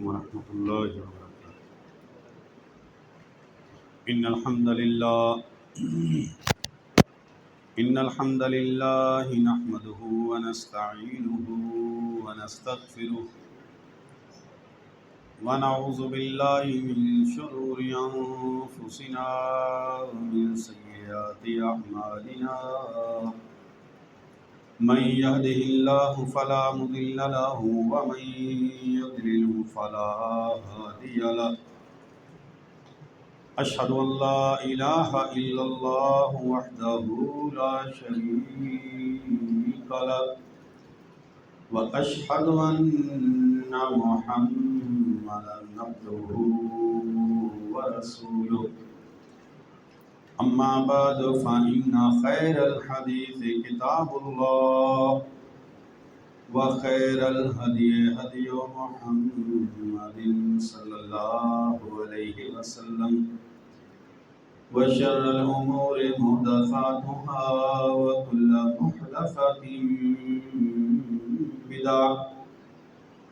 علیکم ورحمۃ اللہ وبرکاتہ۔ ان الحمد للہ نحمده ونستعینه ونستغفره ونعوذ باللہ من شرور انفسنا ومن سیئات اعمالنا من يهده الله فلا مضل له ومن يضلل فلا هادي له أشهد أن لا إله إلا الله وحده لا شريك له وأشهد أن محمدا عبده ورسوله أما بعد فإن خير الحديث كتاب الله وخير الهدي هدي محمد صلى الله عليه وسلم وشر الأمور محدثاتها وكل محدثة بدعة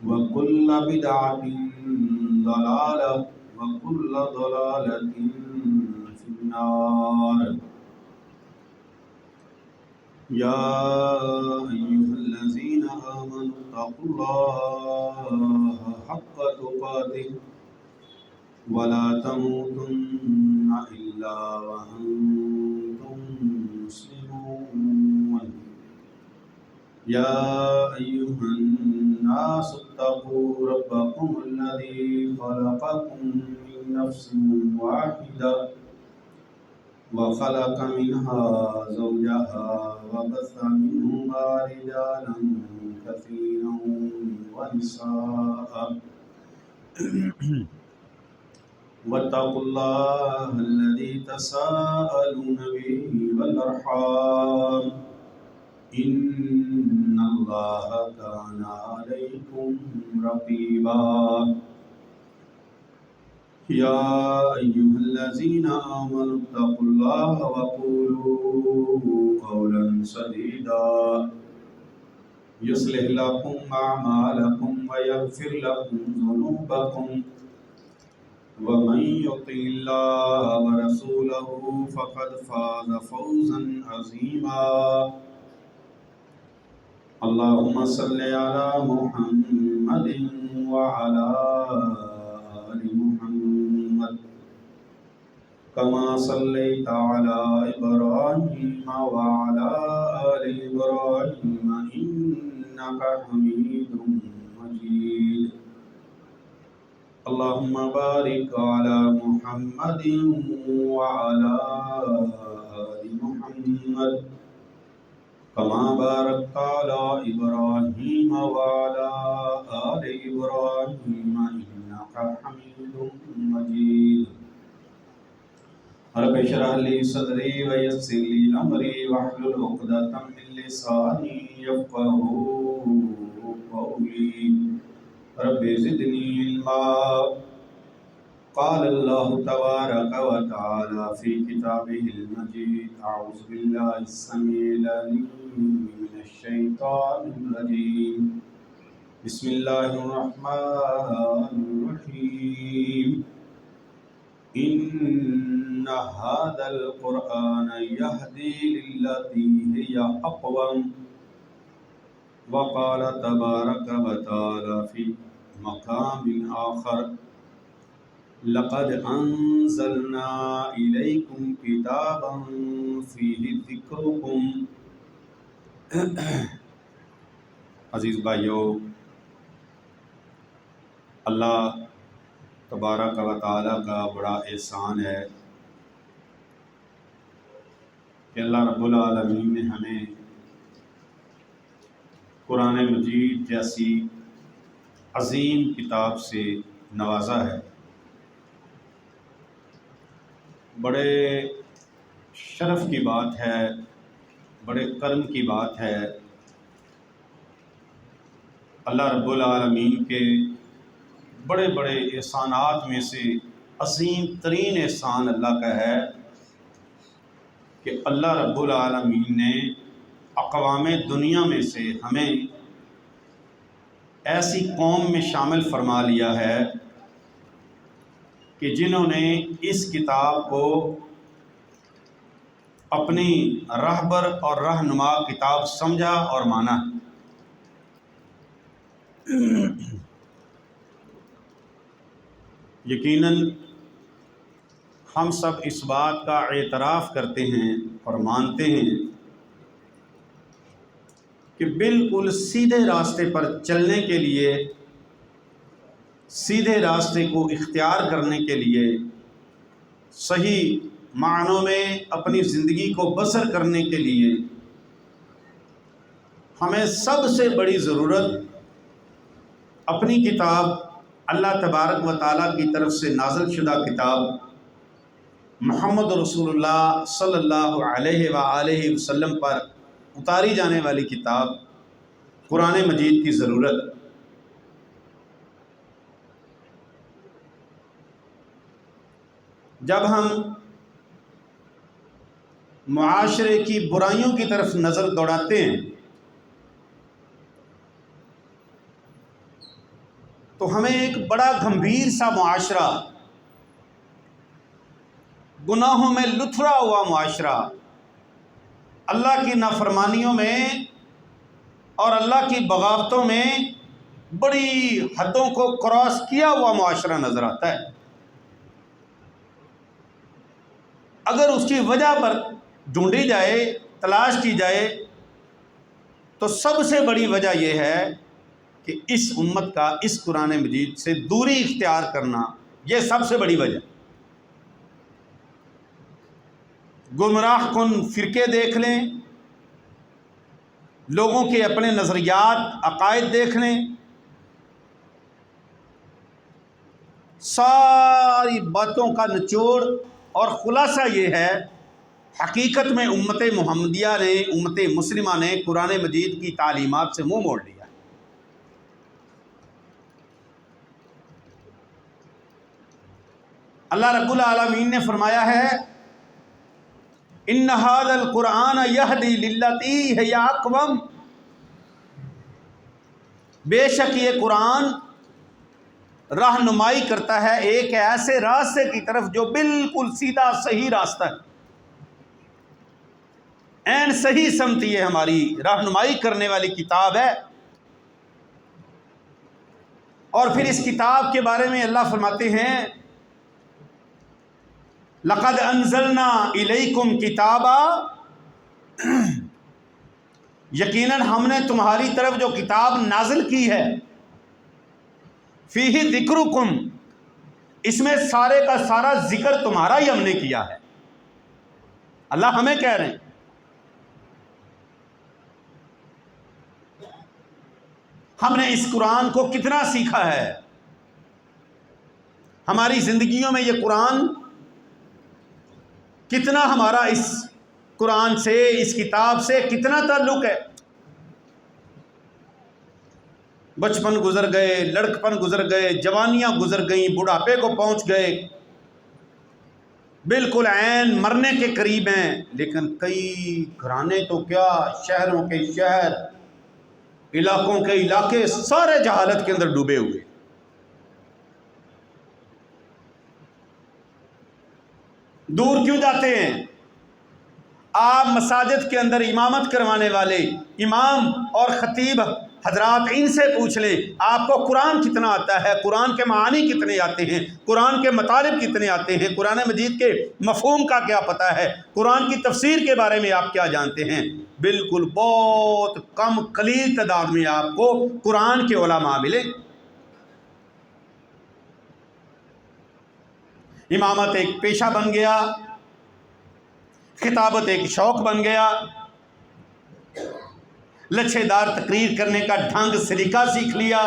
وكل بدعة ضلالة وكل ضلالة في النار يا أيها الذين آمنوا اتقوا الله حق تقاته ولا تموتن إلا وأنتم مسلمون يا أيها الناس اتقوا ربكم الذي خلقكم من نفس واحدة وخلق منها زوجها وبث منهما رجالا كثيرا ونساء واتقوا الله الذي تساءلون به والأرحام إن الله كان عليكم رقيبا يا أيها الذين آمنوا اتقوا الله وقولوا قولا سديدا يصلح لكم أعمالكم ويغفر لكم ذنوبكم ومن يطع الله ورسوله فقد فاز فوزا عظيما اللهم صل على محمد وعلى آل محمد كما صليت على إبراهيم وعلى آل إبراهيم إنك حميد مجيد اللهم بارك على محمد وعلى آل محمد كما باركت على إبراهيم وعلى آل إبراهيم إنك حميد مجيد رب اشرح لي صدري ويسر لي أمري واحلل عقدة من لساني يفقهوا قولي رب زدني علما قال الله تبارك وتعالى في كتابه المجيد أعوذ بالله السميع العليم من الشيطان الرجيم بسم الله الرحمن الرحيم إن هذا القرآن يهدي للتي هي أقوم وقال تبارك وتعالى في مقام آخر لقد أنزلنا إليكم كتابا فيه ذكركم عزیز بھائیو، اللہ تبارک و تعالیٰ کا بڑا احسان ہے کہ اللہ رب العالمین نے ہمیں قرآن مجید جیسی عظیم کتاب سے نوازا ہے۔ بڑے شرف کی بات ہے، بڑے کرم کی بات ہے۔ اللہ رب العالمین کے بڑے بڑے احسانات میں سے عظیم ترین احسان اللہ کا ہے کہ اللہ رب العالمین نے اقوام دنیا میں سے ہمیں ایسی قوم میں شامل فرما لیا ہے کہ جنہوں نے اس کتاب کو اپنی رہبر اور رہنما کتاب سمجھا اور مانا۔ یقیناً ہم سب اس بات کا اعتراف کرتے ہیں اور مانتے ہیں کہ بالکل سیدھے راستے پر چلنے کے لیے، سیدھے راستے کو اختیار کرنے کے لیے، صحیح معنوں میں اپنی زندگی کو بسر کرنے کے لیے ہمیں سب سے بڑی ضرورت اپنی کتاب، اللہ تبارک و تعالیٰ کی طرف سے نازل شدہ کتاب، محمد رسول اللہ صلی اللہ علیہ وآلہ وسلم پر اتاری جانے والی کتاب قرآن مجید کی ضرورت۔ جب ہم معاشرے کی برائیوں کی طرف نظر دوڑاتے ہیں تو ہمیں ایک بڑا گمبھیر سا معاشرہ، گناہوں میں لتھڑا ہوا معاشرہ، اللہ کی نافرمانیوں میں اور اللہ کی بغاوتوں میں بڑی حدوں کو کراس کیا ہوا معاشرہ نظر آتا ہے۔ اگر اس کی وجہ پر ڈھونڈی جائے، تلاش کی جائے تو سب سے بڑی وجہ یہ ہے کہ اس امت کا اس قرآن مجید سے دوری اختیار کرنا، یہ سب سے بڑی وجہ۔ گمراہ کن فرقے دیکھ لیں، لوگوں کے اپنے نظریات، عقائد دیکھ لیں، ساری باتوں کا نچوڑ اور خلاصہ یہ ہے، حقیقت میں امت محمدیہ نے، امت مسلمہ نے قرآن مجید کی تعلیمات سے منہ موڑ لیا۔ اللہ رب العالمین نے فرمایا ہے ان ھذا القرآن یہدی للتی ہی اقوم، بے شک یہ قرآن رہنمائی کرتا ہے ایک ایسے راستے کی طرف جو بالکل سیدھا صحیح راستہ ہے، عین صحیح سمت یہ ہماری رہنمائی کرنے والی کتاب ہے۔ اور پھر اس کتاب کے بارے میں اللہ فرماتے ہیں لقد انزلنا الیکم کتابا، یقیناً ہم نے تمہاری طرف جو کتاب نازل کی ہے، فیہ ذکرکم، اس میں سارے کا سارا ذکر تمہارا ہی ہم نے کیا ہے۔ اللہ ہمیں کہہ رہے ہیں ہم نے اس قرآن کو کتنا سیکھا ہے، ہماری زندگیوں میں یہ قرآن کتنا، ہمارا اس قرآن سے، اس کتاب سے کتنا تعلق ہے۔ بچپن گزر گئے، لڑکپن گزر گئے، جوانیاں گزر گئیں، بڑھاپے کو پہنچ گئے، بالکل عین مرنے کے قریب ہیں، لیکن کئی گھرانے تو کیا، شہروں کے شہر، علاقوں کے علاقے سارے جہالت کے اندر ڈوبے ہوئے۔ دور کیوں جاتے ہیں؟ آپ مساجد کے اندر امامت کروانے والے امام اور خطیب حضرات، ان سے پوچھ لیں آپ کو قرآن کتنا آتا ہے، قرآن کے معانی کتنے آتے ہیں، قرآن کے مطالب کتنے آتے ہیں، قرآن مجید کے مفہوم کا کیا پتہ ہے، قرآن کی تفسیر کے بارے میں آپ کیا جانتے ہیں؟ بالکل بہت کم قلیل تعداد میں آپ کو قرآن کے علماء ملے۔ امامت ایک پیشہ بن گیا، خطابت ایک شوق بن گیا، لچھے دار تقریر کرنے کا ڈھنگ سلیقہ سیکھ لیا،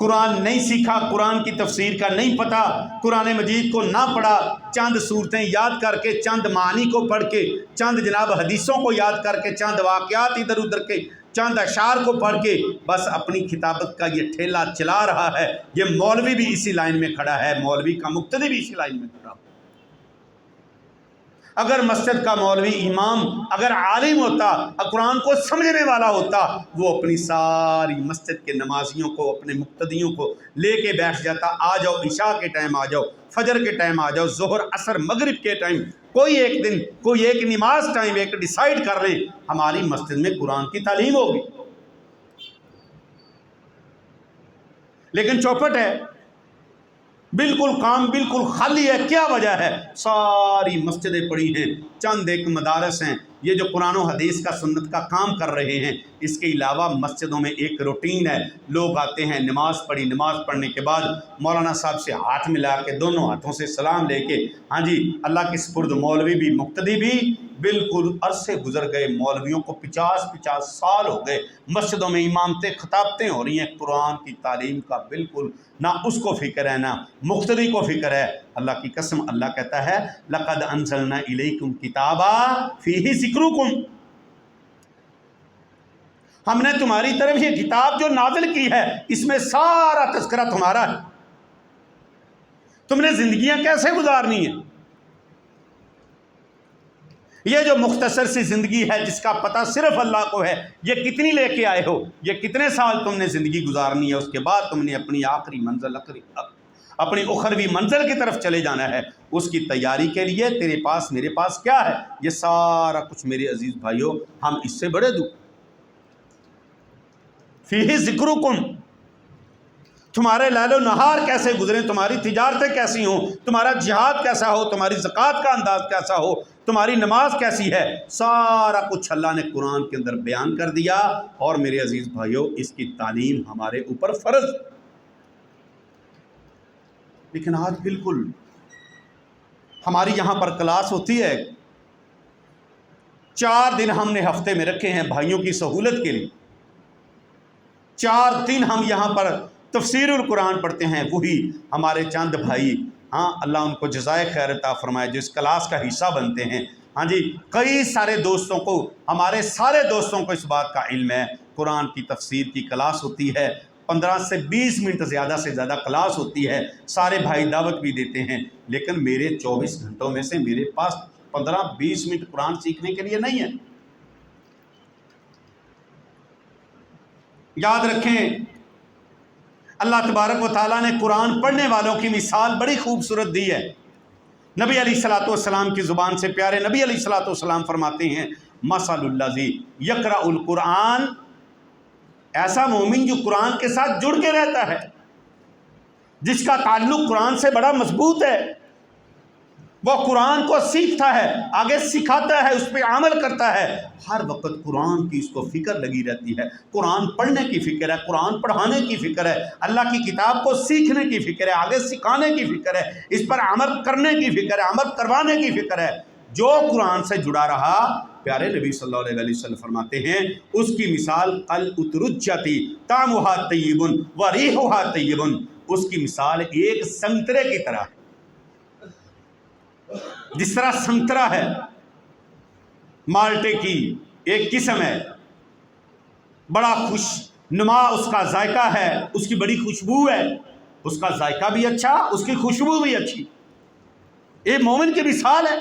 قرآن نہیں سیکھا، قرآن کی تفسیر کا نہیں پتہ، قرآن مجید کو نہ پڑھا، چند صورتیں یاد کر کے، چند معانی کو پڑھ کے، چند جناب حدیثوں کو یاد کر کے، چند واقعات ادھر ادھر کے، چند اشعار کو پڑھ کے بس اپنی خطابت کا یہ ٹھیلا چلا رہا ہے۔ یہ مولوی بھی اسی لائن میں کھڑا ہے، مولوی کا مقتدی بھی اسی لائن میں کھڑا ہے۔ اگر مسجد کا مولوی امام اگر عالم ہوتا، قرآن کو سمجھنے والا ہوتا، وہ اپنی ساری مسجد کے نمازیوں کو، اپنے مقتدیوں کو لے کے بیٹھ جاتا، آ جاؤ عشاء کے ٹائم آ جاؤ، فجر کے ٹائم آ جاؤ، ظہر عصر مغرب کے ٹائم، کوئی ایک دن کوئی ایک نماز ٹائم ایک ڈیسائیڈ کر لیں، ہماری مسجد میں قرآن کی تعلیم ہوگی۔ لیکن چوپٹ ہے، بالکل کام بالکل خالی ہے۔ کیا وجہ ہے؟ ساری مسجدیں پڑی ہیں، چند ایک مدارس ہیں یہ جو قرآن و حدیث کا سنت کا کام کر رہے ہیں۔ اس کے علاوہ مسجدوں میں ایک روٹین ہے، لوگ آتے ہیں، نماز پڑھی، نماز پڑھنے کے بعد مولانا صاحب سے ہاتھ ملا کے دونوں ہاتھوں سے سلام لے کے، ہاں جی اللہ کے سپرد، مولوی بھی مقتدی بھی، بالکل عرصے گزر گئے، مولویوں کو 50 سال ہو گئے، مسجدوں میں امامتیں خطابتیں ہو رہی ہیں، قرآن کی تعلیم کا بالکل نہ اس کو فکر ہے نہ مقتدی کو فکر ہے۔ اللہ کی قسم، اللہ کہتا ہے لَقَدْ أَنزَلْنَا إِلَيْكُمْ كِتَابًا فِيهِ ذِكْرُكُمْ، ہم نے تمہاری طرف یہ کتاب جو نازل کی ہے اس میں سارا تذکرہ تمہارا ہے، تم نے زندگیاں کیسے گزارنی ہیں۔ یہ جو مختصر سی زندگی ہے جس کا پتہ صرف اللہ کو ہے، یہ کتنی لے کے آئے ہو، یہ کتنے سال تم نے زندگی گزارنی ہے، اس کے بعد تم نے اپنی آخری منزل اپنی اخروی منزل کی طرف چلے جانا ہے، اس کی تیاری کے لیے تیرے پاس میرے پاس کیا ہے؟ یہ سارا کچھ میرے عزیز بھائیوں ہم اس سے بڑے دور۔ فیہ ذکرکم، تمہارے لیل و نہار کیسے گزریں، تمہاری تجارتیں کیسی ہوں، تمہارا جہاد کیسا ہو، تمہاری زکوٰۃ کا انداز کیسا ہو، تمہاری نماز کیسی ہے، سارا کچھ اللہ نے قرآن کے اندر بیان کر دیا۔ اور میرے عزیز بھائیوں اس کی تعلیم ہمارے اوپر فرض۔ لیکن آج بالکل ہماری یہاں پر کلاس ہوتی ہے، 4 دن ہم نے ہفتے میں رکھے ہیں بھائیوں کی سہولت کے لیے، 4 دن ہم یہاں پر تفسیر القرآن پڑھتے ہیں، وہی ہمارے چند بھائی، ہاں اللہ ان کو جزائے خیر عطا فرمائے، جو اس کلاس کا حصہ بنتے ہیں۔ ہاں جی کئی سارے دوستوں کو، ہمارے سارے دوستوں کو اس بات کا علم ہے، قرآن کی تفسیر کی کلاس ہوتی ہے، 15 سے 20 منٹ زیادہ سے زیادہ کلاس ہوتی ہے، سارے بھائی دعوت بھی دیتے ہیں، لیکن میرے 24 گھنٹوں میں سے میرے پاس 15-20 منٹ قرآن سیکھنے کے لیے نہیں ہے۔ یاد رکھیں اللہ تبارک و تعالیٰ نے قرآن پڑھنے والوں کی مثال بڑی خوبصورت دی ہے۔ نبی علیہ الصلوۃ والسلام کی زبان سے پیارے نبی علیہ الصلوۃ والسلام فرماتے ہیں مثل الذی یقرأ القرآن، ایسا مومن جو قرآن کے ساتھ جڑ کے رہتا ہے، جس کا تعلق قرآن سے بڑا مضبوط ہے، وہ قرآن کو سیکھتا ہے، آگے سکھاتا ہے، اس پہ عمل کرتا ہے، ہر وقت قرآن کی اس کو فکر لگی رہتی ہے، قرآن پڑھنے کی فکر ہے، قرآن پڑھانے کی فکر ہے، اللہ کی کتاب کو سیکھنے کی فکر ہے، آگے سکھانے کی فکر ہے، اس پر عمل کرنے کی فکر ہے، عمل کروانے کی فکر ہے۔ جو قرآن سے جڑا رہا، پیارے نبی صلی اللہ علیہ وسلم فرماتے ہیں اس کی مثال الاترجتی طعمها طیب وریحها طیب، اس کی مثال ایک سنترے کی طرح ہے۔ جس طرح سنترا ہے، مالٹے کی ایک قسم ہے، بڑا خوش نما اس کا ذائقہ ہے، اس کی بڑی خوشبو ہے، اس کا ذائقہ بھی اچھا، اس کی خوشبو بھی اچھی۔ ایک مومن کی مثال ہے،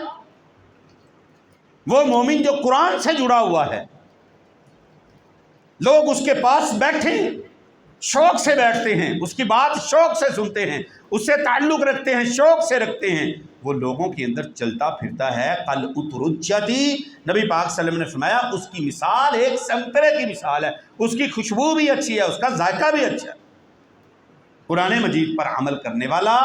وہ مومن جو قرآن سے جڑا ہوا ہے، لوگ اس کے پاس بیٹھے شوق سے بیٹھتے ہیں، اس کی بات شوق سے سنتے ہیں، اس سے تعلق رکھتے ہیں، شوق سے رکھتے ہیں، وہ لوگوں کے اندر چلتا پھرتا ہے۔ قل اترجتی، نبی پاک صلی اللہ علیہ وسلم نے فرمایا اس کی مثال ایک سنترے کی مثال ہے، اس کی خوشبو بھی اچھی ہے، اس کا ذائقہ بھی اچھا ہے۔ قرآن مجید پر عمل کرنے والا،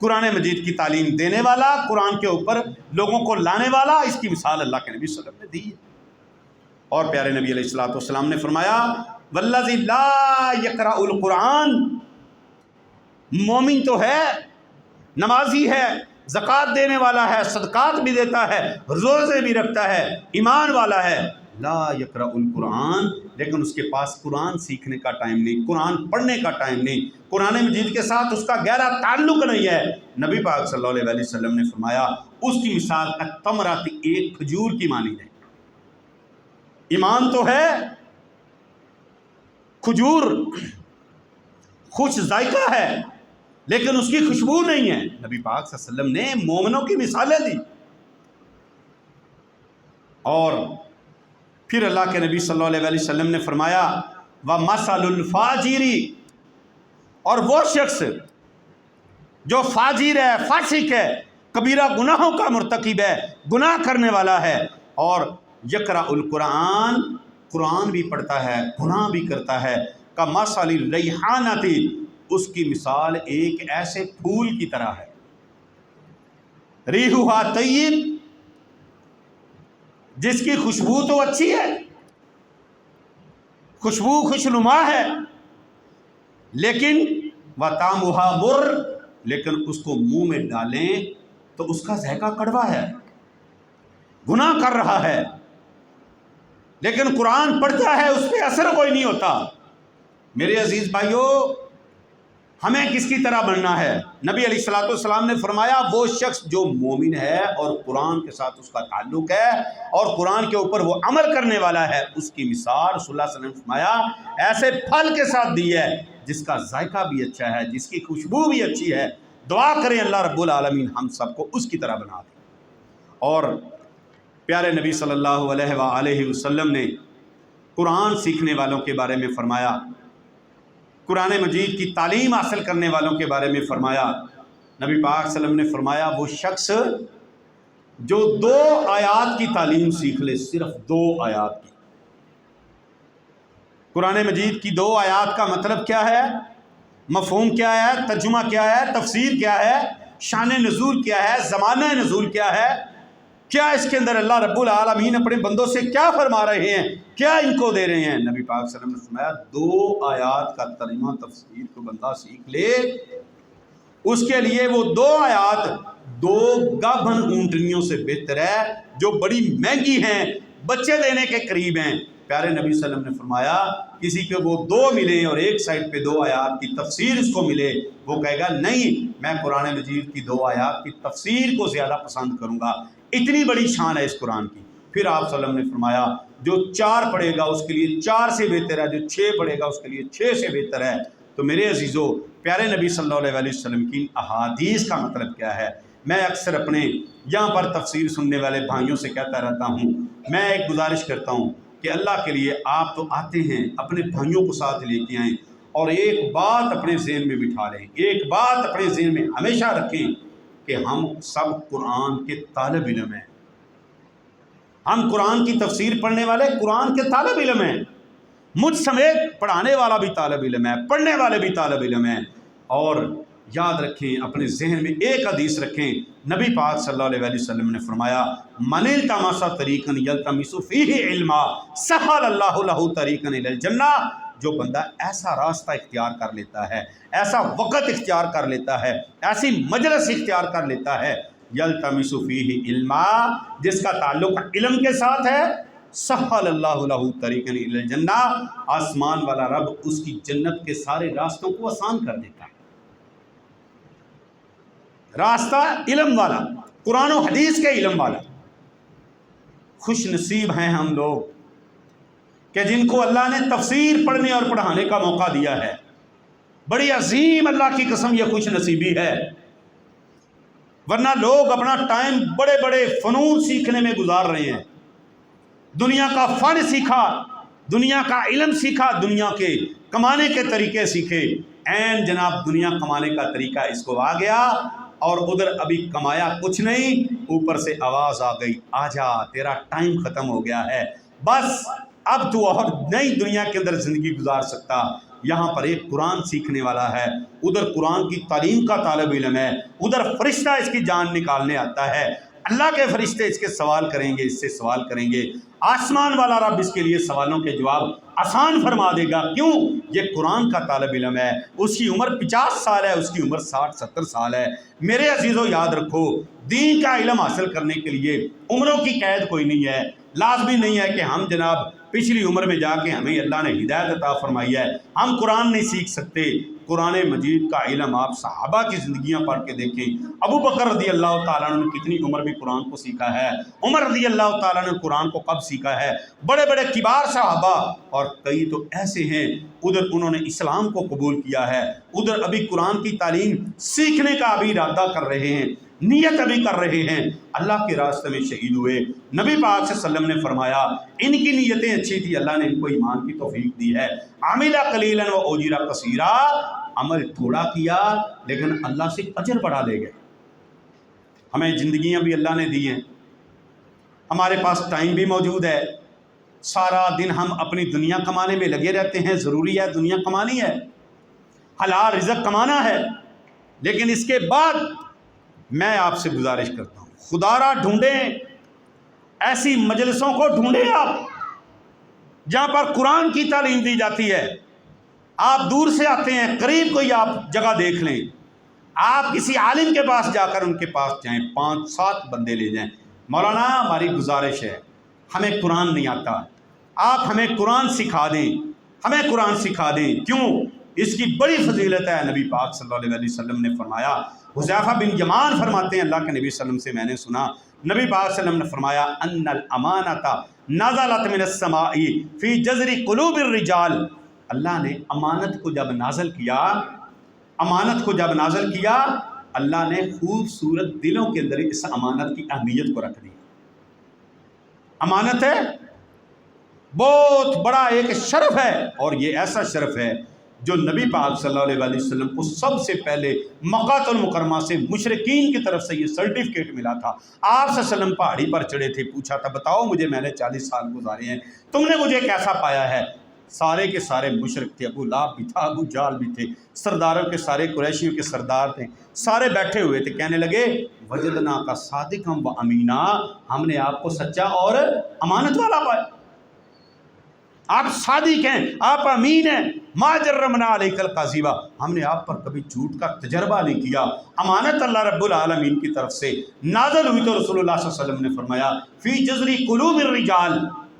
قرآن مجید کی تعلیم دینے والا، قرآن کے اوپر لوگوں کو لانے والا، اس کی مثال اللہ کے نبی صلی اللہ علیہ وسلم نے دی ہے۔ اور پیارے نبی علیہ الصلوۃ والسلام نے فرمایا والذی لا یقرأ القرآن، مومن تو ہے، نمازی ہے، زکوٰۃ دینے والا ہے، صدقات بھی دیتا ہے، روزے بھی رکھتا ہے، ایمان والا ہے، لا یقرأ القرآن، لیکن اس کے پاس قرآن سیکھنے کا ٹائم نہیں، قرآن پڑھنے کا ٹائم نہیں، قرآن مجید کے ساتھ اس کا گہرا تعلق نہیں ہے۔ نبی پاک صلی اللہ علیہ وسلم نے فرمایا اس کی مثال التمرۃ، ایک کھجور کی مانند ہے۔ ایمان تو ہے، کھجور خوش ذائقہ ہے، لیکن اس کی خوشبو نہیں ہے۔ نبی پاک صلی اللہ علیہ وسلم نے مومنوں کی مثالیں دی، اور پھر اللہ کے نبی صلی اللہ علیہ وسلم نے فرمایا وَمَثَلُ الْفَاجِرِ، اور وہ شخص جو فاجر ہے، فاسق ہے، کبیرہ گناہوں کا مرتکب ہے، گناہ کرنے والا ہے، اور یقرأ القرآن، قرآن بھی پڑھتا ہے، گناہ بھی کرتا ہے، کَمَثَلِ الرَّیحَانَةِ، اس کی مثال ایک ایسے پھول کی طرح ہے، ریحُہا طیب، جس کی خوشبو تو اچھی ہے، خوشبو خوشنما ہے، لیکن وَطَعْمُهَا مُرٌّ، لیکن اس کو منہ میں ڈالیں تو اس کا ذائقہ کڑوا ہے، گناہ کر رہا ہے، لیکن قرآن پڑھتا ہے، اس پہ اثر کوئی نہیں ہوتا۔ میرے عزیز بھائیو، ہمیں کس کی طرح بننا ہے؟ نبی علیہ الصلوۃ والسلام نے فرمایا وہ شخص جو مومن ہے اور قرآن کے ساتھ اس کا تعلق ہے اور قرآن کے اوپر وہ عمل کرنے والا ہے، اس کی مثال رسول اللہ صلی اللہ علیہ وسلم نے فرمایا ایسے پھل کے ساتھ دی ہے جس کا ذائقہ بھی اچھا ہے، جس کی خوشبو بھی اچھی ہے۔ دعا کریں اللہ رب العالمین ہم سب کو اس کی طرح بنا دے۔ اور پیارے نبی صلی اللہ علیہ وآلہ وسلم نے قرآن سیکھنے والوں کے بارے میں فرمایا، قرآن مجید کی تعلیم حاصل کرنے والوں کے بارے میں فرمایا، نبی پاک صلی اللہ علیہ وسلم نے فرمایا وہ شخص جو 2 آیات کی تعلیم سیکھ لے، صرف 2 آیات کی۔ قرآن مجید کی 2 آیات کا مطلب کیا ہے، مفہوم کیا ہے، ترجمہ کیا ہے، تفسیر کیا ہے، شان نزول کیا ہے، زمانہ نزول کیا ہے، کیا اس کے اندر اللہ رب العالمین اپنے بندوں سے کیا فرما رہے ہیں، کیا ان کو دے رہے ہیں۔ نبی پاک صلی اللہ علیہ وسلم نے فرمایا 2 آیات کا ترجمہ تفسیر کو بندہ سیکھ لے، اس کے لیے وہ 2 آیات 2 گابھن اونٹنیوں سے بہتر ہے جو بڑی مہنگی ہیں، بچے دینے کے قریب ہیں۔ پیارے نبی صلی اللہ علیہ وسلم نے فرمایا کسی کو وہ 2 ملیں اور ایک سائڈ پہ 2 آیات کی تفسیر اس کو ملے، وہ کہے گا نہیں میں قرآن مجید کی 2 آیات کی تفسیر کو زیادہ پسند کروں گا، اتنی بڑی شان ہے اس قرآن کی۔ پھر آپ صلی اللہ علیہ وسلم نے فرمایا جو 4 پڑھے گا اس کے لیے 4 سے بہتر ہے، جو 6 پڑھے گا اس کے لیے 6 سے بہتر ہے۔ تو میرے عزیزو، پیارے نبی صلی اللہ علیہ وسلم کی احادیث کا مطلب کیا ہے؟ میں اکثر اپنے یہاں پر تفسیر سننے والے بھائیوں سے کہتا رہتا ہوں، میں ایک گزارش کرتا ہوں کہ اللہ کے لیے آپ تو آتے ہیں، اپنے بھائیوں کو ساتھ لے کے آئیں اور ایک بات اپنے ذہن میں بٹھا لیں، ایک بات اپنے ذہن میں ہمیشہ رکھیں کہ ہم سب قرآن کے طالب علم ہیں، ہم قرآن کی تفسیر پڑھنے والے قرآن کے طالب علم ہیں، مجھ سمیت پڑھانے والا بھی طالب علم ہے، پڑھنے والے بھی طالب علم ہیں۔ اور یاد رکھیں، اپنے ذہن میں ایک حدیث رکھیں، نبی پاک صلی اللہ علیہ وسلم نے فرمایا من التمس طریقا یلتمس فیہ علما سہل اللہ لہ طریقا الی الجنہ، جو بندہ ایسا راستہ اختیار کر لیتا ہے، ایسا وقت اختیار کر لیتا ہے، ایسی مجلس اختیار کر لیتا ہے، یلتمس فیہ علما، جس کا تعلق علم کے ساتھ ہے، سہل اللہ لہ طریقا الی الجنہ، آسمان والا رب اس کی جنت کے سارے راستوں کو آسان کر دیتا ہے۔ راستہ علم والا، قرآن و حدیث کے علم والا۔ خوش نصیب ہیں ہم لوگ کہ جن کو اللہ نے تفسیر پڑھنے اور پڑھانے کا موقع دیا ہے، بڑی عظیم اللہ کی قسم یہ خوش نصیبی ہے، ورنہ لوگ اپنا ٹائم بڑے بڑے فنون سیکھنے میں گزار رہے ہیں، دنیا کا فن سیکھا، دنیا کا علم سیکھا، دنیا کے کمانے کے طریقے سیکھے، عین جناب دنیا کمانے کا طریقہ اس کو آ گیا اور ادھر ابھی کمایا کچھ نہیں، اوپر سے آواز آ گئی آجا تیرا ٹائم ختم ہو گیا ہے، بس اب تو اور نئی دنیا کے اندر زندگی گزار سکتا۔ یہاں پر ایک قرآن سیکھنے والا ہے، ادھر قرآن کی تعلیم کا طالب علم ہے، ادھر فرشتہ اس کی جان نکالنے آتا ہے، اللہ کے فرشتے اس کے سوال کریں گے، اس سے سوال کریں گے، آسمان والا رب اس کے لیے سوالوں کے جواب آسان فرما دے گا۔ کیوں؟ یہ قرآن کا طالب علم ہے، اس کی عمر 50 سال ہے، اس کی عمر 60-70 سال ہے۔ میرے عزیزو یاد رکھو، دین کا علم حاصل کرنے کے لیے عمروں کی قید کوئی نہیں ہے، لازمی نہیں ہے کہ ہم جناب پچھلی عمر میں جا کے ہمیں اللہ نے ہدایت عطا فرمائی ہے ہم قرآن نہیں سیکھ سکتے۔ قرآن مجید کا علم آپ صحابہ کی زندگیاں پڑھ کے دیکھیں، ابو بکر رضی اللہ تعالیٰ عنہ نے کتنی عمر میں قرآن کو سیکھا ہے، عمر رضی اللہ تعالیٰ نے قرآن کو کب سیکھا ہے، بڑے بڑے کبار صحابہ، اور کئی تو ایسے ہیں ادھر انہوں نے اسلام کو قبول کیا ہے، ادھر ابھی قرآن کی تعلیم سیکھنے کا ابھی ارادہ کر رہے ہیں۔ نیت ابھی کر رہے ہیں، اللہ کے راستے میں شہید ہوئے، نبی پاک صلی اللہ علیہ وسلم نے فرمایا ان کی نیتیں اچھی تھی، اللہ نے ان کو ایمان کی توفیق دی ہے۔ عاملہ قلیلا و اجر کثیرا، عمل تھوڑا کیا لیکن اللہ سے اجر بڑھا لے گئے۔ ہمیں زندگیاں بھی اللہ نے دی ہیں، ہمارے پاس ٹائم بھی موجود ہے، سارا دن ہم اپنی دنیا کمانے میں لگے رہتے ہیں، ضروری ہے دنیا کمانی ہے، حلال رزق کمانا ہے، لیکن اس کے بعد میں آپ سے گزارش کرتا ہوں خدا را ڈھونڈیں، ایسی مجلسوں کو ڈھونڈیں آپ جہاں پر قرآن کی تعلیم دی جاتی ہے۔ آپ دور سے آتے ہیں، قریب کوئی آپ جگہ دیکھ لیں، آپ کسی عالم کے پاس جا کر ان کے پاس جائیں، 5-7 بندے لے جائیں، مولانا ہماری گزارش ہے ہمیں قرآن نہیں آتا، آپ ہمیں قرآن سکھا دیں، ہمیں قرآن سکھا دیں۔ کیوں؟ اس کی بڑی فضیلت ہے۔ نبی پاک صلی اللہ علیہ وسلم نے فرمایا، حذیفہ بن یمان فرماتے ہیں اللہ کے نبی صلی اللہ علیہ وسلم سے میں نے سنا، نبی پاک صلی اللہ علیہ وسلم نے فرمایا ان الامانۃ نزلت من السماء فی جذر قلوب الرجال، اللہ نے امانت کو جب نازل کیا، امانت کو جب نازل کیا، اللہ نے خوبصورت دلوں کے اندر اس امانت کی اہمیت کو رکھ دیا۔ امانت ہے بہت بڑا ایک شرف ہے، اور یہ ایسا شرف ہے جو نبی پاک صلی اللہ علیہ وسلم کو سب سے پہلے مکہ المکرمہ سے مشرکین کی طرف سے یہ سرٹیفکیٹ ملا تھا۔ آپ صلی اللہ علیہ وسلم پہاڑی پر چڑھے تھے، پوچھا تھا بتاؤ مجھے، میں نے 40 سال گزارے ہیں، تم نے مجھے کیسا پایا ہے؟ سارے کے سارے مشرک تھے، ابو لہب بھی تھا، ابو جہل بھی تھے، سرداروں کے سارے قریشیوں کے سردار تھے، سارے بیٹھے ہوئے تھے، کہنے لگے وجدنا کا صادقا و امینا، ہم نے آپ کو سچا اور امانت والا پایا، آپ صادق ہیں، آپ امین ہیں، ما جرمنا علیک الکذبا، ہم نے آپ پر کبھی جھوٹ کا تجربہ نہیں کیا۔ امانت اللہ رب العالمین کی طرف سے نازل ہوئی تو رسول اللہ صلی اللہ علیہ وسلم نے فرمایا فی جذر قلوب الرجال،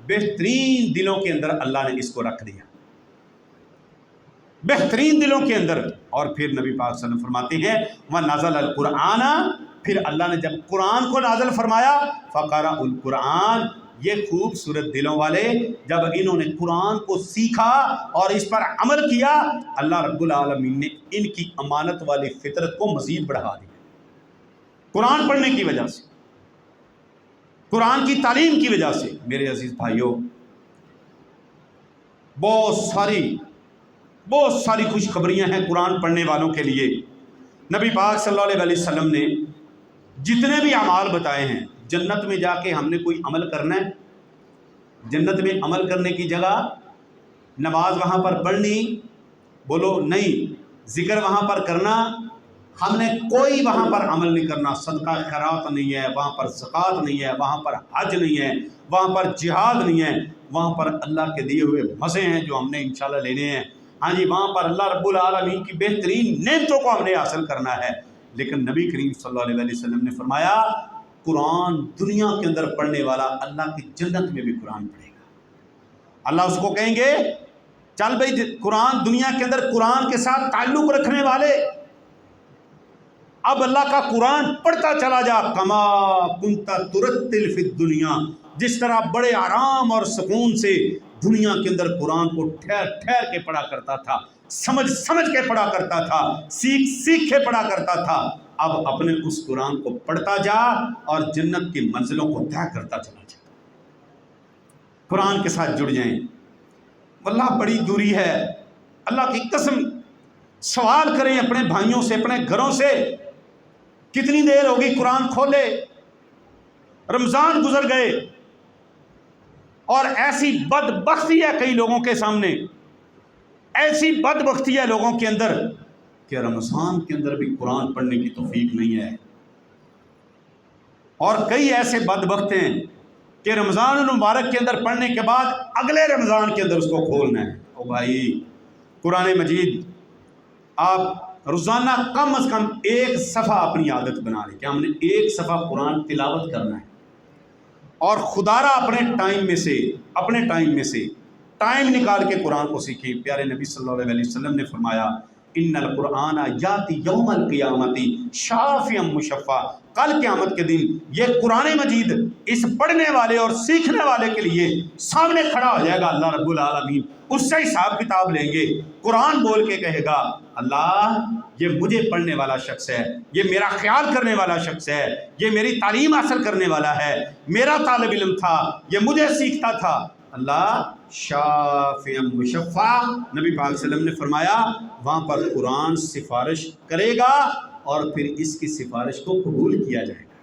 بہترین دلوں کے اندر اللہ نے اس کو رکھ دیا، بہترین دلوں کے اندر۔ اور پھر نبی پاک صلی اللہ علیہ وسلم فرماتے ہیں وَنَزَلَ الْقُرْآنَ، پھر اللہ نے جب قرآن کو نازل فرمایا فَقَرَأُ الْقُرْآنَ، یہ خوبصورت دلوں والے جب انہوں نے قرآن کو سیکھا اور اس پر عمل کیا، اللہ رب العالمین نے ان کی امانت والی فطرت کو مزید بڑھا دیا، قرآن پڑھنے کی وجہ سے، قرآن کی تعلیم کی وجہ سے۔ میرے عزیز بھائیوں، بہت ساری خوشخبریاں ہیں قرآن پڑھنے والوں کے لیے۔ نبی پاک صلی اللہ علیہ وسلم نے جتنے بھی اعمال بتائے ہیں، جنت میں جا کے ہم نے کوئی عمل کرنا ہے، جنت میں عمل کرنے کی جگہ نماز وہاں پر پڑھنی، بولو نہیں، ذکر وہاں پر کرنا، ہم نے کوئی وہاں پر عمل نہیں کرنا، صدقہ خیرات نہیں ہے وہاں پر، زکوٰۃ نہیں ہے وہاں پر، حج نہیں ہے وہاں پر، جہاد نہیں ہے وہاں پر، اللہ کے دیے ہوئے مزے ہیں جو ہم نے انشاءاللہ لینے ہیں، ہاں جی، وہاں پر اللہ رب العالمین کی بہترین نعمتوں کو ہم نے حاصل کرنا ہے۔ لیکن نبی کریم صلی اللہ علیہ وسلم نے فرمایا قرآن دنیا کے اندر پڑھنے والا اللہ کی جنت میں بھی قرآن پڑھے گا، اللہ اس کو کہیں گے چل بھائی قرآن دنیا کے اندر قرآن کے ساتھ تعلق رکھنے والے، اب اللہ کا قرآن پڑھتا چلا جا، کما کنت ترتل فی الدنیا، جس طرح بڑے آرام اور سکون سے دنیا کے اندر قرآن کو ٹھہر ٹھہر کے پڑھا کرتا تھا، سمجھ سمجھ کے پڑھا کرتا تھا، سیکھ سیکھ کے پڑھا کرتا تھا، اب اپنے اس قرآن کو پڑھتا جا اور جنت کی منزلوں کو طے کرتا چلا جا، قرآن کے ساتھ جڑ جائیں۔ واللہ بڑی دوری ہے، اللہ کی قسم، سوال کریں اپنے بھائیوں سے، اپنے گھروں سے، کتنی دیر ہوگی قرآن کھولے، رمضان گزر گئے، اور ایسی بدبختی ہے کئی لوگوں کے سامنے، ایسی بدبختی ہے لوگوں کے اندر کہ رمضان کے اندر بھی قرآن پڑھنے کی توفیق نہیں ہے، اور کئی ایسے بدبخت ہیں کہ رمضان المبارک کے اندر پڑھنے کے بعد اگلے رمضان کے اندر اس کو کھولنا ہے۔ او بھائی، قرآن مجید آپ روزانہ کم از کم 1 صفحہ اپنی عادت بنا لیں کہ ہم نے 1 صفحہ قرآن تلاوت کرنا ہے، اور خدا را اپنے ٹائم میں سے ٹائم نکال کے قرآن کو سیکھیں۔ پیارے نبی صلی اللہ علیہ وسلم نے فرمایا ان القرآن یاتی یوم القیامت شافعا مشفعا، کل قیامت کے دن یہ قرآن مجید اس پڑھنے والے اور سیکھنے والے کے لیے سامنے کھڑا ہو جائے گا، اللہ رب العالمین اس سے حساب کتاب لیں گے۔ قرآن بول کے کہے گا اللہ یہ مجھے پڑھنے والا شخص ہے، یہ میرا خیال کرنے والا شخص ہے، یہ میری تعلیم حاصل کرنے والا ہے، میرا طالب علم تھا، یہ مجھے سیکھتا تھا۔ اللہ شافع مشفع، نبی پاک صلی اللہ علیہ وسلم نے فرمایا وہاں پر قرآن سفارش کرے گا اور پھر اس کی سفارش کو قبول کیا جائے گا،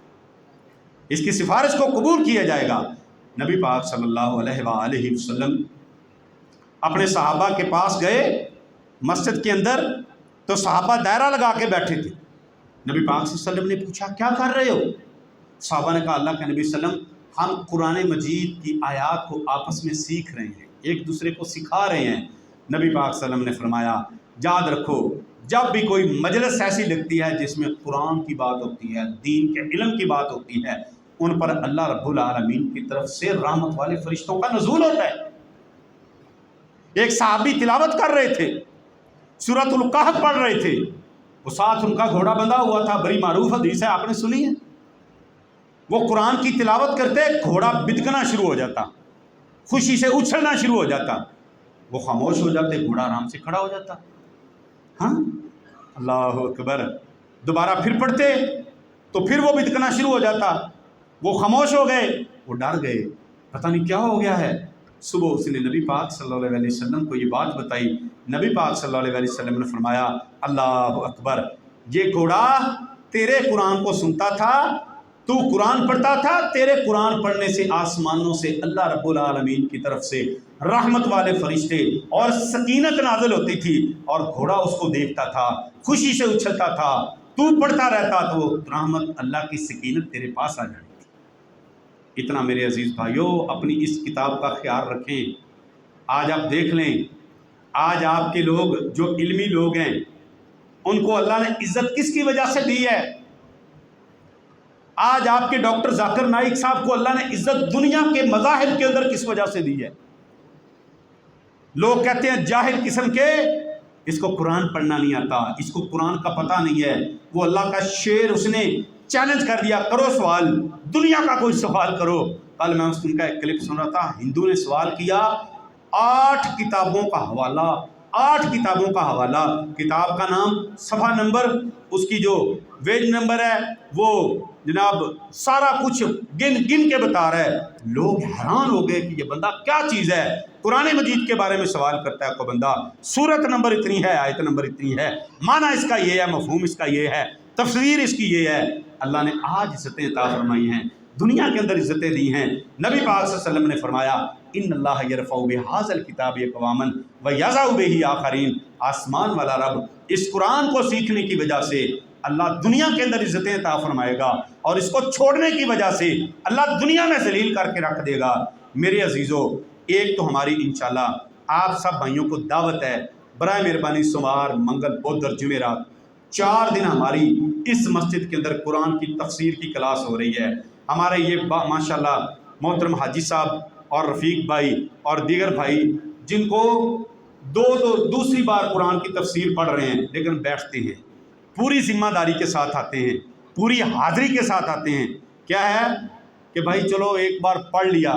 اس کی سفارش کو قبول کیا جائے گا۔ نبی پاک صلی اللہ علیہ وآلہ وسلم اپنے صحابہ کے پاس گئے مسجد کے اندر، تو صحابہ دائرہ لگا کے بیٹھے تھے۔ نبی پاک صلی اللہ علیہ وسلم نے پوچھا کیا کر رہے ہو؟ صحابہ نے کہا اللہ کے نبی صلی اللہ علیہ وسلم ہم قرآن مجید کی آیات کو آپس میں سیکھ رہے ہیں، ایک دوسرے کو سکھا رہے ہیں۔ نبی پاک صلی اللہ علیہ وسلم نے فرمایا یاد رکھو جب بھی کوئی مجلس ایسی لگتی ہے جس میں قرآن کی بات ہوتی ہے، دین کے علم کی بات ہوتی ہے، ان پر اللہ رب العالمین کی طرف سے رحمت والے فرشتوں کا نزول ہوتا ہے۔ ایک صحابی تلاوت کر رہے تھے، سورۃ الکہف پڑھ رہے تھے، وہ ساتھ ان کا گھوڑا بندھا ہوا تھا، بڑی معروف حدیث ہے، آپ نے سنی ہے۔ وہ قرآن کی تلاوت کرتے گھوڑا بدکنا شروع ہو جاتا، خوشی سے اچھلنا شروع ہو جاتا، وہ خاموش ہو جاتے، گھوڑا آرام سے کھڑا ہو جاتا۔ ہاں اللہ اکبر، دوبارہ پھر پڑھتے تو پھر وہ بدکنا شروع ہو جاتا، وہ خاموش ہو گئے، وہ ڈر گئے، پتہ نہیں کیا ہو گیا ہے۔ صبح اس نے نبی پاک صلی اللہ علیہ وسلم کو یہ بات بتائی۔ نبی پاک صلی اللہ علیہ وسلم نے فرمایا اللہ اکبر، یہ گھوڑا تیرے قرآن کو سنتا تھا، تو قرآن پڑھتا تھا، تیرے قرآن پڑھنے سے آسمانوں سے اللہ رب العالمین کی طرف سے رحمت والے فرشتے اور سکینت نازل ہوتی تھی، اور گھوڑا اس کو دیکھتا تھا، خوشی سے اچھلتا تھا، تو پڑھتا رہتا تو رحمت اللہ کی سکینت تیرے پاس آ جاتی تھی۔ اتنا میرے عزیز بھائیوں اپنی اس کتاب کا خیال رکھیں۔ آج آپ دیکھ لیں، آج آپ کے لوگ جو علمی لوگ ہیں ان کو اللہ نے عزت کس کی وجہ سے دی ہے؟ آج آپ کے ڈاکٹر ذاکر نائک صاحب کو اللہ نے عزت دنیا کے مذاہب کے اندر کس وجہ سے دی ہے؟ لوگ کہتے ہیں جاہل قسم کے، اس کو قرآن پڑھنا نہیں آتا، اس کو قرآن کا پتہ نہیں ہے، وہ اللہ کا شعر اس نے چیلنج کر دیا، کرو سوال، دنیا کا کوئی سوال کرو۔ کل میں ان کا ایک کلپ سن رہا تھا، ہندو نے سوال کیا 8 کتابوں کا حوالہ، 8 کتابوں کا حوالہ، کتاب کا نام، صفحہ نمبر، اس کی جو پیج نمبر ہے، وہ جناب سارا کچھ گن کے بتا رہا ہے۔ لوگ حیران ہو گئے کہ یہ بندہ کیا چیز ہے، قرآن مجید کے بارے میں سوال کرتا ہے کوئی بندہ، سورت نمبر اتنی ہے، آیت نمبر اتنی ہے، معنی اس کا یہ ہے، مفہوم اس کا یہ ہے، تفسیر اس کی یہ ہے۔ اللہ نے آج عزتیں عطا فرمائی ہیں، دنیا کے اندر عزتیں دی ہیں۔ نبی پاک صلی اللہ علیہ وسلم نے فرمایا ان اللہ یرفع بہذا الکتاب اقواما ویضع بہ آخرین، آسمان والا رب اس قرآن کو سیکھنے کی وجہ سے اللہ دنیا کے اندر عزتیں عطا فرمائے گا، اور اس کو چھوڑنے کی وجہ سے اللہ دنیا میں ذلیل کر کے رکھ دے گا۔ میرے عزیزو، ایک تو ہماری انشاءاللہ آپ سب بھائیوں کو دعوت ہے، برائے مہربانی سوموار، منگل، بدھ اور جمعرات 4 دن ہماری اس مسجد کے اندر قرآن کی تفسیر کی کلاس ہو رہی ہے۔ ہمارے یہ ماشاءاللہ محترم حاجی صاحب اور رفیق بھائی اور دیگر بھائی جن کو دوسری بار قرآن کی تفسیر پڑھ رہے ہیں، لیکن بیٹھتے ہیں، پوری ذمہ داری کے ساتھ آتے ہیں، پوری حاضری کے ساتھ آتے ہیں۔ کیا ہے کہ بھائی چلو ایک بار پڑھ لیا،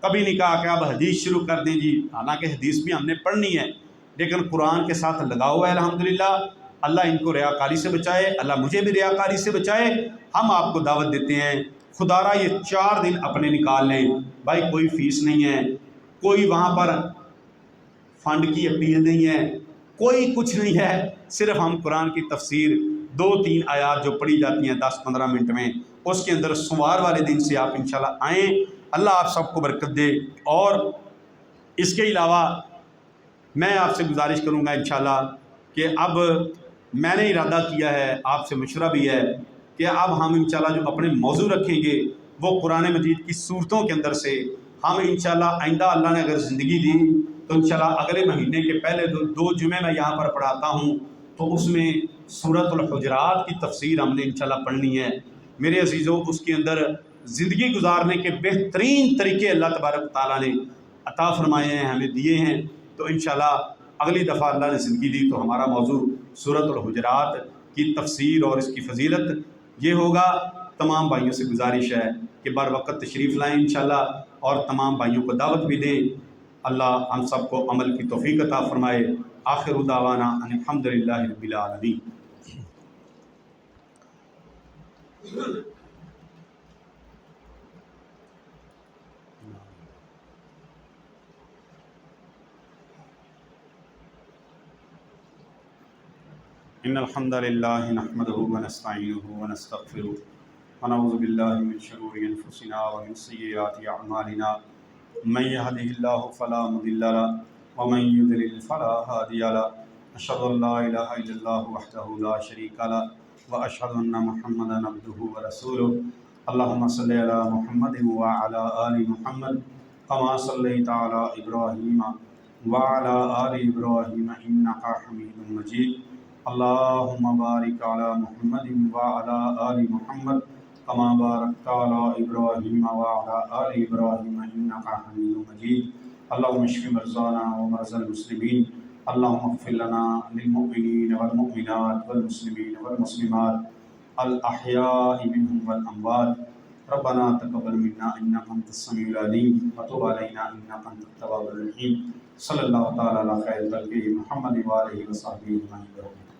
کبھی نہیں کہا کہ اب حدیث شروع کر دیں جی، حالانکہ حدیث بھی ہم نے پڑھنی ہے، لیکن قرآن کے ساتھ لگاؤ ہے الحمدللہ۔ اللہ ان کو ریاکاری سے بچائے، اللہ مجھے بھی ریاکاری سے بچائے۔ ہم آپ کو دعوت دیتے ہیں، خدا را یہ 4 دن اپنے نکال لیں، بھائی کوئی فیس نہیں ہے، کوئی وہاں پر فنڈ کی اپیل نہیں ہے، کوئی کچھ نہیں ہے، صرف ہم قرآن کی تفسیر 2-3 آیات جو پڑھی جاتی ہیں 10-15 منٹ میں، اس کے اندر سوموار والے دن سے آپ انشاءاللہ آئیں۔ اللہ آپ سب کو برکت دے۔ اور اس کے علاوہ میں آپ سے گزارش کروں گا انشاءاللہ کہ اب میں نے ارادہ کیا ہے، آپ سے مشورہ بھی ہے کہ اب ہم انشاءاللہ جو اپنے موضوع رکھیں گے وہ قرآن مجید کی صورتوں کے اندر سے ہم انشاءاللہ آئندہ اللہ نے اگر زندگی دی تو انشاءاللہ اگلے مہینے کے پہلے 2 جمعے میں یہاں پر پڑھاتا ہوں، تو اس میں سورۃ الحجرات کی تفسیر ہم نے انشاءاللہ پڑھنی ہے۔ میرے عزیزوں، اس کے اندر زندگی گزارنے کے بہترین طریقے اللہ تبارک تعالیٰ نے عطا فرمائے ہیں، ہمیں دیے ہیں۔ تو انشاءاللہ اگلی دفعہ اللہ نے زندگی دی تو ہمارا موضوع سورۃ الحجرات کی تفسیر اور اس کی فضیلت یہ ہوگا۔ تمام بھائیوں سے گزارش ہے کہ بر وقت تشریف لائیں انشاءاللہ، اور تمام بھائیوں کو دعوت بھی دیں۔ اللہ ہم سب کو عمل کی توفیق عطا فرمائے۔ آخر دعوانا ان الحمدللہ رب العالمین۔ ان الحمد للہ نحمده ونستعینه ونستغفره ونعوذ باللہ من شرور انفسنا ومن سیئات اعمالنا من يهده الله فلا مضل له ومن يضلل فلا هادي له اشهد ان لا اله الا الله وحده لا شريك له واشهد ان محمدا عبده ورسوله اللهم صل على محمد وعلى ال محمد كما صليت على ابراهيم وعلى ال ابراهيم انك حميد مجيد اللهم بارك على محمد وعلى آل محمد كما باركت على إبراهيم وعلى آل إبراهيم إنك حميد مجيد اللهم اشف مرضانا ومرضى المسلمين اللهم اغفر لنا للمؤمنين والمؤمنات والمسلمين والمسلمات الأحياء منهم والأموات ربنا تقبل منا إنك أنت السميع العليم وتب علينا إنك أنت التواب الرحيم صلى الله تعالى على خير خلقه محمد وآله وصحبه أجمعين.